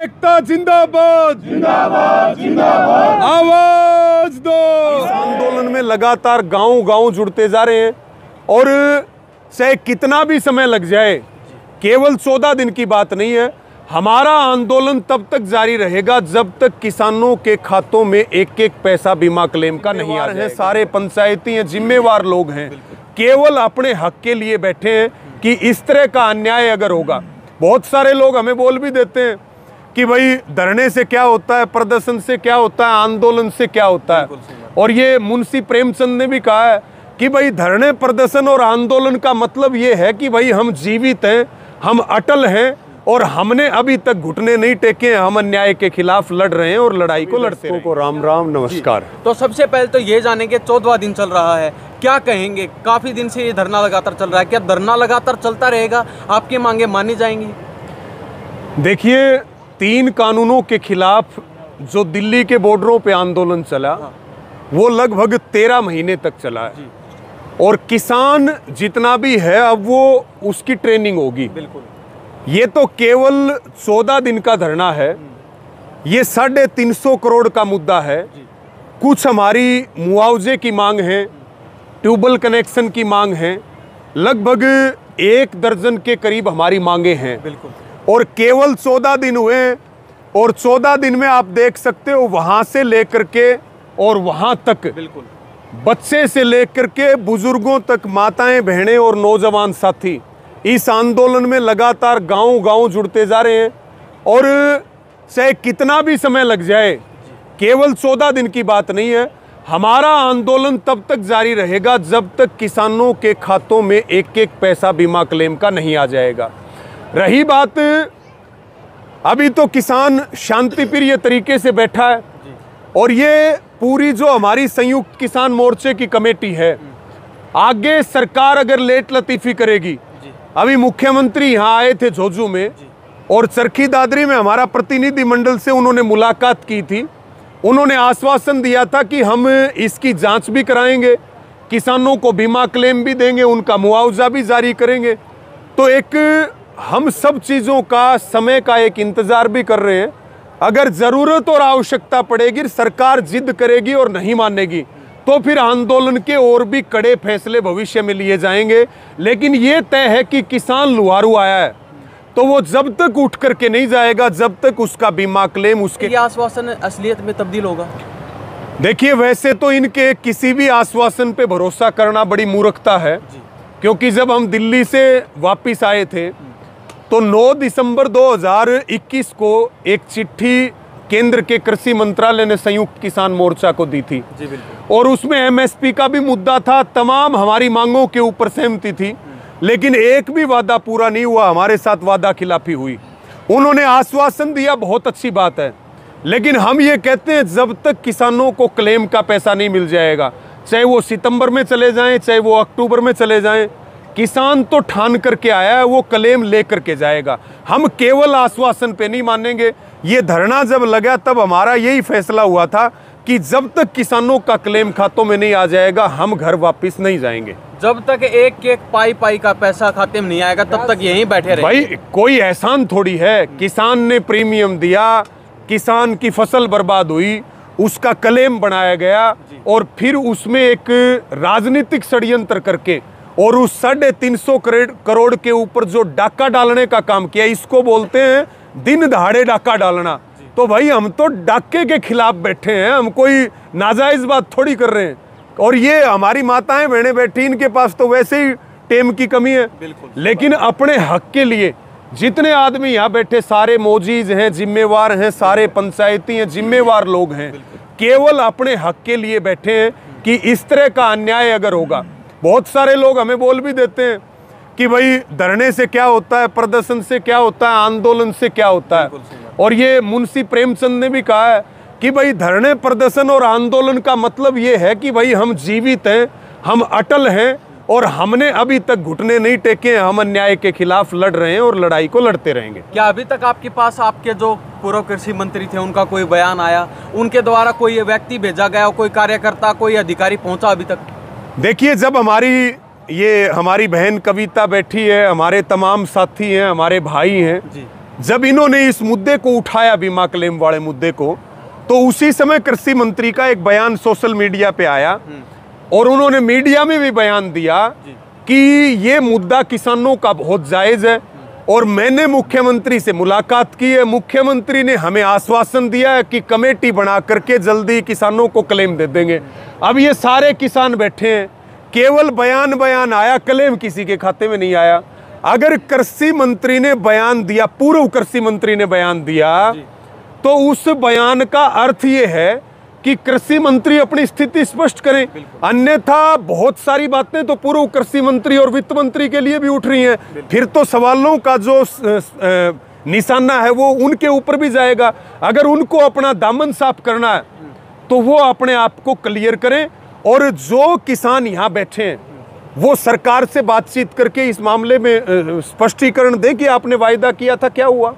एकता जिंदाबाद जिंदाबाद जिंदाबाद, आवाज दो। इस आंदोलन में लगातार गांव-गांव जुड़ते जा रहे हैं और चाहे कितना भी समय लग जाए, केवल 14 दिन की बात नहीं है। हमारा आंदोलन तब तक जारी रहेगा जब तक किसानों के खातों में एक एक पैसा बीमा क्लेम का नहीं आ जाए। सारे पंचायती हैं, जिम्मेवार लोग हैं, केवल अपने हक के लिए बैठे हैं कि इस तरह का अन्याय अगर होगा। बहुत सारे लोग हमें बोल भी देते हैं कि भाई धरने से क्या होता है, प्रदर्शन से क्या होता है, आंदोलन से क्या होता है। और ये मुंशी प्रेमचंद ने भी कहा है कि भाई धरने, प्रदर्शन और आंदोलन का मतलब ये है कि भाई हम जीवित हैं, हम अटल हैं और हमने अभी तक घुटने नहीं टेके हैं। हम अन्याय के खिलाफ लड़ रहे हैं और लड़ाई को लड़ते हैं। राम राम, नमस्कार। तो सबसे पहले तो ये जानेंगे 14वां दिन चल रहा है, क्या कहेंगे? काफी दिन से ये धरना लगातार चल रहा है, क्या धरना लगातार चलता रहेगा? आपकी मांगे मानी जाएंगी? देखिए, 3 कानूनों के खिलाफ जो दिल्ली के बॉर्डरों पे आंदोलन चला, वो लगभग 13 महीने तक चला है और किसान जितना भी है अब वो उसकी ट्रेनिंग होगी। बिल्कुल। ये तो केवल 14 दिन का धरना है। ये 350 करोड़ का मुद्दा है। कुछ हमारी मुआवजे की मांग है, ट्यूबवेल कनेक्शन की मांग है, लगभग 1 दर्जन के करीब हमारी मांगे हैं। बिल्कुल। और केवल 14 दिन हुए और 14 दिन में आप देख सकते हो वहां से लेकर के और वहां तक, बिल्कुल, बच्चे से लेकर के बुजुर्गों तक, माताएं, बहनें और नौजवान साथी इस आंदोलन में लगातार गांव-गांव जुड़ते जा रहे हैं और चाहे कितना भी समय लग जाए, केवल 14 दिन की बात नहीं है। हमारा आंदोलन तब तक जारी रहेगा जब तक किसानों के खातों में एक एक पैसा बीमा क्लेम का नहीं आ जाएगा। रही बात, अभी तो किसान शांतिप्रिय तरीके से बैठा है और ये पूरी जो हमारी संयुक्त किसान मोर्चे की कमेटी है, आगे सरकार अगर लेट लतीफी करेगी। अभी मुख्यमंत्री यहाँ आए थे झोझू में और चरखी दादरी में हमारा प्रतिनिधि मंडल से उन्होंने मुलाकात की थी। उन्होंने आश्वासन दिया था कि हम इसकी जांच भी कराएंगे, किसानों को बीमा क्लेम भी देंगे, उनका मुआवजा भी जारी करेंगे। तो एक हम सब चीज़ों का, समय का एक इंतज़ार भी कर रहे हैं। अगर ज़रूरत और आवश्यकता पड़ेगी, सरकार जिद करेगी और नहीं मानेगी, तो फिर आंदोलन के और भी कड़े फैसले भविष्य में लिए जाएंगे। लेकिन ये तय है कि किसान लुहारू आया है तो वो जब तक उठ करके नहीं जाएगा जब तक उसका बीमा क्लेम उसके। ये आश्वासन असलियत में तब्दील होगा? देखिए, वैसे तो इनके किसी भी आश्वासन पे भरोसा करना बड़ी मूर्खता है, क्योंकि जब हम दिल्ली से वापिस आए थे तो 9 दिसंबर 2021 को एक चिट्ठी केंद्र के कृषि मंत्रालय ने संयुक्त किसान मोर्चा को दी थी। जी, बिल्कुल। और उसमें एमएसपी का भी मुद्दा था, तमाम हमारी मांगों के ऊपर सहमति थी, लेकिन एक भी वादा पूरा नहीं हुआ। हमारे साथ वादा खिलाफी हुई। उन्होंने आश्वासन दिया, बहुत अच्छी बात है, लेकिन हम ये कहते हैं जब तक किसानों को क्लेम का पैसा नहीं मिल जाएगा, चाहे वो सितंबर में चले जाएं, चाहे वो अक्टूबर में चले जाएं, किसान तो ठान करके आया है, वो क्लेम ले करके जाएगा। हम केवल आश्वासन पे नहीं मानेंगे। ये धरना जब लगा तब हमारा यही फैसला हुआ था कि जब तक किसानों का क्लेम खातों में नहीं आ जाएगा, हम घर वापस नहीं जाएंगे। जब तक एक एक पाई का पैसा खाते में नहीं आएगा तब तक यहीं बैठे रहेंगे। भाई, कोई एहसान थोड़ी है। किसान ने प्रीमियम दिया, किसान की फसल बर्बाद हुई, उसका क्लेम बनाया गया और फिर उसमें एक राजनीतिक षड्यंत्र करके और उस 350 करोड़ के ऊपर जो डाका डालने का काम किया, इसको बोलते हैं दिन दहाड़े डाका डालना। तो भाई, हम तो डाके के खिलाफ बैठे हैं, हम कोई नाजायज बात थोड़ी कर रहे हैं। और ये हमारी माताएं, बहनें बैठी, इनके पास तो वैसे ही टेम की कमी है। लेकिन अपने हक के लिए जितने आदमी यहाँ बैठे, सारे मोजीज हैं, जिम्मेवार हैं, सारे पंचायती हैं, जिम्मेवार लोग हैं, केवल अपने हक के लिए बैठे हैं कि इस तरह का अन्याय अगर होगा। बहुत सारे लोग हमें बोल भी देते हैं कि भाई धरने से क्या होता है, प्रदर्शन से क्या होता है, आंदोलन से क्या होता है। और ये मुंशी प्रेमचंद ने भी कहा है कि भाई धरने, प्रदर्शन और आंदोलन का मतलब ये है कि भाई हम जीवित हैं, हम अटल हैं और हमने अभी तक घुटने नहीं टेके हैं। हम अन्याय के खिलाफ लड़ रहे हैं और लड़ाई को लड़ते रहेंगे। क्या अभी तक आपके पास आपके जो पूर्व कृषि मंत्री थे उनका कोई बयान आया, उनके द्वारा कोई व्यक्ति भेजा गया, कोई कार्यकर्ता, कोई अधिकारी पहुंचा अभी तक? देखिए, जब हमारी बहन कविता बैठी है, हमारे तमाम साथी हैं, हमारे भाई हैं, जब इन्होंने इस मुद्दे को उठाया, बीमा क्लेम वाले मुद्दे को, तो उसी समय कृषि मंत्री का एक बयान सोशल मीडिया पे आया और उन्होंने मीडिया में भी बयान दिया कि ये मुद्दा किसानों का बहुत जायज़ है। और मैंने मुख्यमंत्री से मुलाकात की है, मुख्यमंत्री ने हमें आश्वासन दिया है कि कमेटी बना करके जल्दी किसानों को क्लेम दे देंगे। अब ये सारे किसान बैठे हैं, केवल बयान आया, क्लेम किसी के खाते में नहीं आया। अगर कृषि मंत्री ने बयान दिया, पूर्व कृषि मंत्री ने बयान दिया, तो उस बयान का अर्थ ये है कि कृषि मंत्री अपनी स्थिति स्पष्ट करें, अन्यथा बहुत सारी बातें तो पूर्व कृषि मंत्री और वित्त मंत्री के लिए भी उठ रही हैं। फिर तो सवालों का जो निशाना है वो उनके ऊपर भी जाएगा। अगर उनको अपना दामन साफ करना है तो वो अपने आप को क्लियर करें, और जो किसान यहाँ बैठे हैं वो सरकार से बातचीत करके इस मामले में स्पष्टीकरण दें कि आपने वायदा किया था, क्या हुआ।